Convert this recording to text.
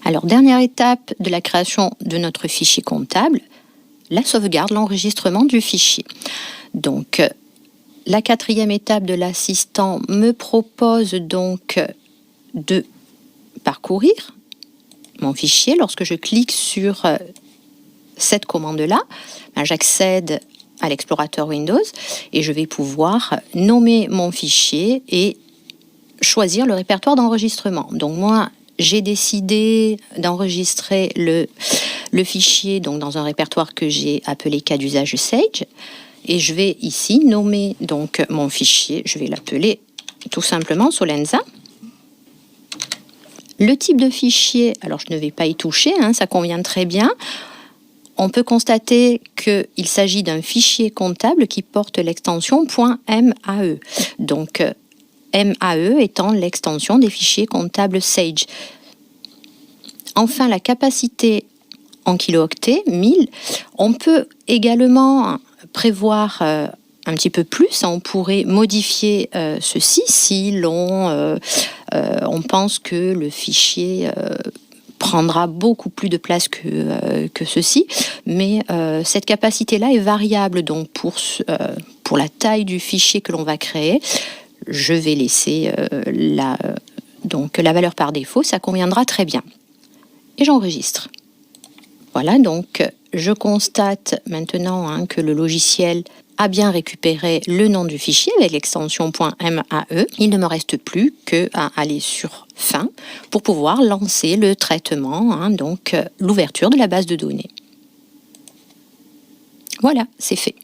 Alors, dernière étape de la création de notre fichier comptable, la sauvegarde, l'enregistrement du fichier. Donc, la quatrième étape de l'assistant me propose donc de parcourir mon fichier. Lorsque je clique sur cette commande-là, j'accède à l'explorateur Windows et je vais pouvoir nommer mon fichier et choisir le répertoire d'enregistrement. Donc moi, j'ai décidé d'enregistrer le fichier donc, dans un répertoire que j'ai appelé cas d'usage Sage. Et je vais ici nommer donc mon fichier. Je vais l'appeler tout simplement Solenza. Le type de fichier, alors je ne vais pas y toucher, ça convient très bien. On peut constater qu'il s'agit d'un fichier comptable qui porte l'extension .mae. Donc, MAE étant l'extension des fichiers comptables Sage. Enfin, la capacité en kilooctets, 1000. On peut également prévoir un petit peu plus. On pourrait modifier ceci si on pense que le fichier prendra beaucoup plus de place que ceci. Mais cette capacité-là est variable. Donc, pour la taille du fichier que l'on va créer, je vais laisser la valeur par défaut, ça conviendra très bien. Et j'enregistre. Voilà, donc je constate maintenant que le logiciel a bien récupéré le nom du fichier avec l'extension .mae. Il ne me reste plus qu'à aller sur Fin pour pouvoir lancer le traitement, donc l'ouverture de la base de données. Voilà, c'est fait.